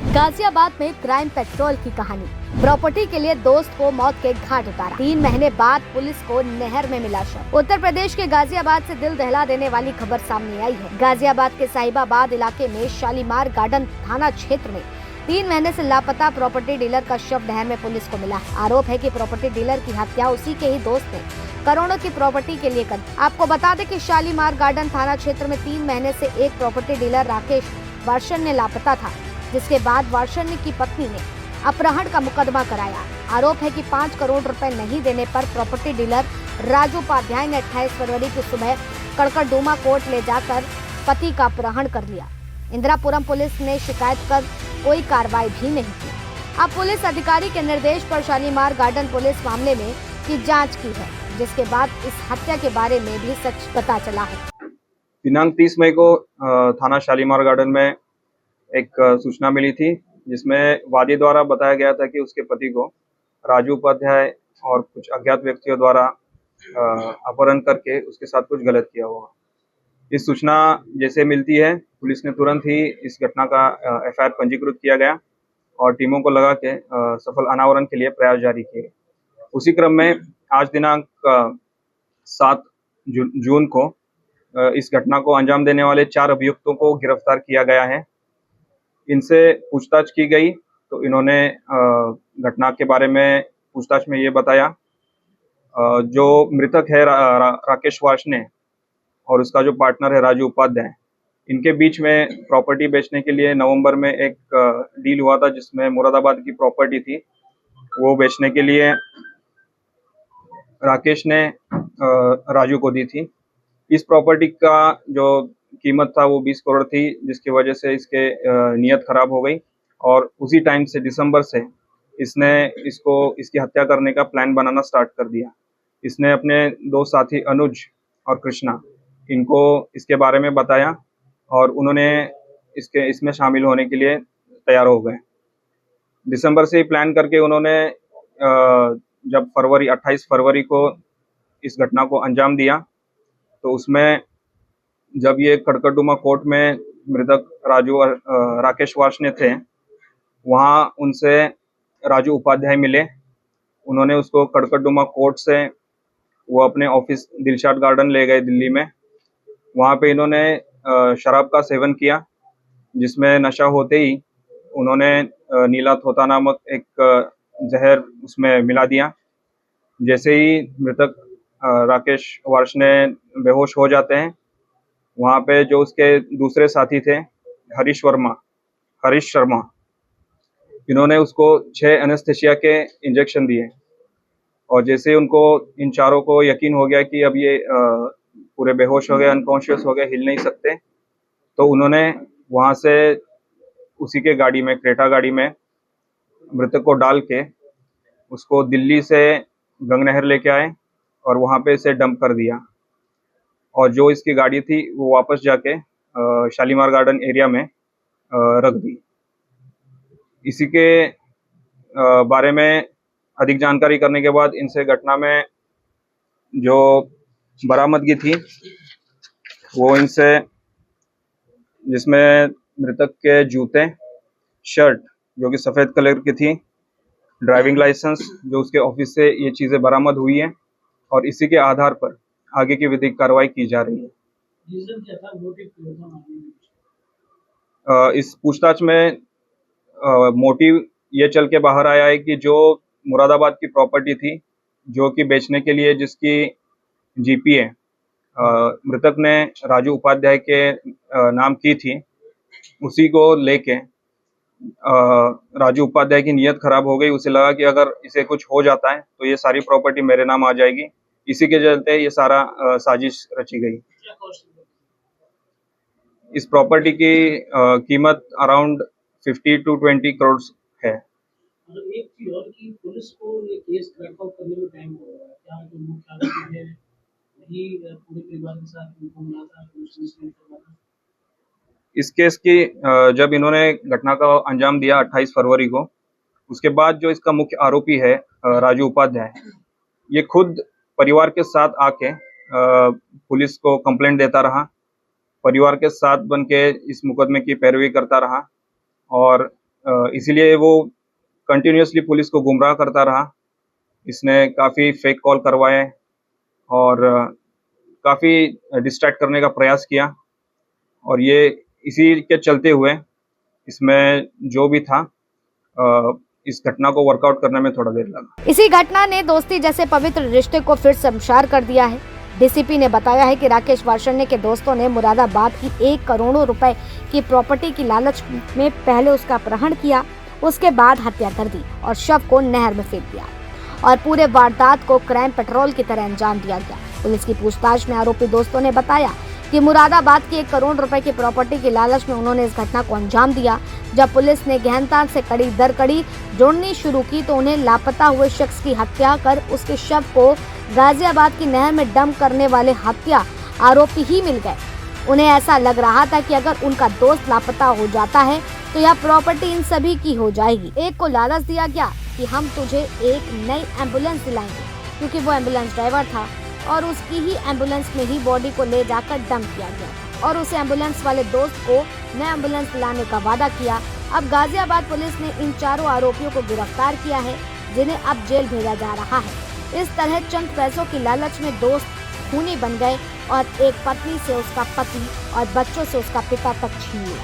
गाजियाबाद में crime petrol की कहानी। प्रॉपर्टी के लिए दोस्त को मौत के घाट उतारा। 3 महीने बाद पुलिस को नहर में मिला शव। उत्तर प्रदेश के गाजियाबाद से दिल दहला देने वाली खबर सामने आई है। गाजियाबाद के साहिबाबाद इलाके में शालीमार गार्डन थाना क्षेत्र में 3 महीने से लापता प्रॉपर्टी डीलर का शव नहर में पुलिस को मिला। आरोप है कि प्रॉपर्टी डीलर की हत्या उसी के ही दोस्त ने करोड़ों की प्रॉपर्टी के लिए कर। आपको बता दें कि शालीमार गार्डन थाना क्षेत्र में 3 महीने से एक प्रॉपर्टी डीलर राकेश वार्षण ने लापता था, जिसके बाद वार्षण की पत्नी ने अपहरण का मुकदमा कराया। आरोप है कि 5 करोड़ रुपए नहीं देने पर प्रॉपर्टी डीलर राजू उपाध्याय ने 28 फरवरी की सुबह कड़कड़डूमा कोर्ट ले जाकर पति का अपहरण कर लिया। इंदिरापुरम पुलिस ने शिकायत कर कोई कार्रवाई भी नहीं की। अब पुलिस अधिकारी के निर्देश पर शालीमार गार्डन पुलिस मामले में की जांच की है, जिसके बाद इस हत्या के बारे में भी सच पता चला है। दिनांक 30 मई को थाना शालीमार गार्डन में एक सूचना मिली थी, जिसमें वादी द्वारा बताया गया था कि उसके पति को राजू उपाध्याय और कुछ अज्ञात व्यक्तियों द्वारा अपहरण करके उसके साथ कुछ गलत किया हुआ। इस सूचना जैसे मिलती है, पुलिस ने तुरंत ही इस घटना का एफआईआर पंजीकृत किया गया और टीमों को लगा के सफल अनावरण के लिए प्रयास जारी किए। उसी क्रम में आज दिनांक 7 जून को इस घटना को अंजाम देने वाले 4 अभियुक्तों को गिरफ्तार किया गया है। इनसे पूछताछ की गई तो इन्होंने घटना के बारे में पूछताछ में ये बताया। जो मृतक है राकेश वार्षणे और उसका जो पार्टनर है राजू उपाध्याय, इनके बीच में प्रॉपर्टी बेचने के लिए नवंबर में एक डील हुआ था, जिसमें मुरादाबाद की प्रॉपर्टी थी, वो बेचने के लिए राकेश ने राजू को दी थी। इस प्रॉपर्टी का जो कीमत था वो 20 करोड़ थी, जिसकी वजह से इसके नीयत खराब हो गई और उसी टाइम से दिसंबर से इसने इसकी हत्या करने का प्लान बनाना स्टार्ट कर दिया। इसने अपने 2 साथी अनुज और कृष्णा, इनको इसके बारे में बताया और उन्होंने इसमें शामिल होने के लिए तैयार हो गए। दिसंबर से ही प्लान करके उन्होंने जब 28 फरवरी को इस घटना को अंजाम दिया, तो उसमें जब ये कड़कड़डूमा कोर्ट में मृतक राकेश वार्षणे थे, वहाँ उनसे राजू उपाध्याय मिले। उन्होंने उसको कड़कड़डूमा कोर्ट से वो अपने ऑफिस दिलशाद गार्डन ले गए दिल्ली में। वहाँ पे इन्होंने शराब का सेवन किया, जिसमें नशा होते ही उन्होंने नीला थोता नामक एक जहर उसमें मिला दिया। जैसे ही मृतक राकेश वार्षणे बेहोश हो जाते हैं, वहाँ पे जो उसके दूसरे साथी थे हरीश शर्मा, इन्होंने उसको 6 एनेस्थेसिया के इंजेक्शन दिए और जैसे उनको इन चारों को यकीन हो गया कि अब ये पूरे बेहोश हो गए, अनकॉन्शियस हो गए, हिल नहीं सकते, तो उन्होंने वहाँ से उसी के गाड़ी में, क्रेटा गाड़ी में मृतक को डाल के उसको दिल्ली से गंगनहर लेके आए और वहाँ पे इसे डंप कर दिया और जो इसकी गाड़ी थी वो वापस जाके शालीमार गार्डन एरिया में रख दी। इसी के बारे में अधिक जानकारी करने के बाद इनसे घटना में जो बरामदगी थी वो इनसे, जिसमें मृतक के जूते, शर्ट जो कि सफ़ेद कलर की थी, ड्राइविंग लाइसेंस जो उसके ऑफिस से ये चीज़ें बरामद हुई है और इसी के आधार पर आगे की विधिक कार्रवाई की जा रही है। इस पूछताछ में मोटिव ये चल के बाहर आया है कि जो मुरादाबाद की प्रॉपर्टी थी, जो कि बेचने के लिए जिसकी जीपीए मृतक ने राजू उपाध्याय के नाम की थी, उसी को लेके राजू उपाध्याय की नीयत खराब हो गई। उसे लगा कि अगर इसे कुछ हो जाता है तो ये सारी प्रॉपर्टी मेरे नाम आ जाएगी। इसी के चलते ये सारा साजिश रची गई। इस प्रॉपर्टी की कीमत अराउंड 50 to 20 करोड़ है। एक चीज और कि पुलिस को ये केस क्रैक आउट करने में टाइम हो रहा है, क्या जो मुख्य आरोपी है वही पूरे परिवार के साथ उनको मिला था, इस केस की जब इन्होंने घटना का अंजाम दिया 28 फरवरी को, उसके बाद जो इसका मुख्य आरोपी है राजू उपाध्याय, ये खुद परिवार के साथ आके पुलिस को कंप्लेंट देता रहा, परिवार के साथ बन के इस मुकदमे की पैरवी करता रहा और इसीलिए वो कंटिन्यूअसली पुलिस को गुमराह करता रहा। इसने काफ़ी फेक कॉल करवाए और काफ़ी डिस्ट्रैक्ट करने का प्रयास किया और ये इसी के चलते हुए इसमें जो भी था इस घटना को वर्कआउट करने में थोड़ा देर लगा। इसी घटना ने दोस्ती जैसे पवित्र रिश्ते को फिर शमशार कर दिया है। डीसीपी ने बताया है कि राकेश वार्ष्णेय के दोस्तों ने मुरादाबाद की 1 करोड़ रुपए की प्रॉपर्टी की लालच में पहले उसका अपहरण किया, उसके बाद हत्या कर दी और शव को नहर में फेंक दिया और पूरे वारदात को क्राइम पेट्रोल की तरह अंजाम दिया गया। पुलिस की पूछताछ में आरोपी दोस्तों ने बताया कि मुरादाबाद की 1 करोड़ रुपए की प्रॉपर्टी की लालच में उन्होंने इस घटना को अंजाम दिया। जब पुलिस ने गहनता से कड़ी दर कड़ी जोड़नी शुरू की तो उन्हें लापता हुए शख्स की हत्या कर उसके शव को गाजियाबाद की नहर में डंप करने वाले हत्या आरोपी ही मिल गए। उन्हें ऐसा लग रहा था कि अगर उनका दोस्त लापता हो जाता है तो यह प्रॉपर्टी इन सभी की हो जाएगी। एक को लालच दिया गया कि हम तुझे एक नई एम्बुलेंस दिलाएंगे, क्योंकि वो एम्बुलेंस ड्राइवर था और उसकी ही एम्बुलेंस में ही बॉडी को ले जाकर डंप किया गया और उस एम्बुलेंस वाले दोस्त को नई एम्बुलेंस दिलाने का वादा किया। अब गाजियाबाद पुलिस ने इन चारों आरोपियों को गिरफ्तार किया है, जिन्हें अब जेल भेजा जा रहा है। इस तरह चंद पैसों की लालच में दोस्त खूनी बन गए और एक पत्नी से उसका पति और बच्चों से उसका पिता तक छीन लिया।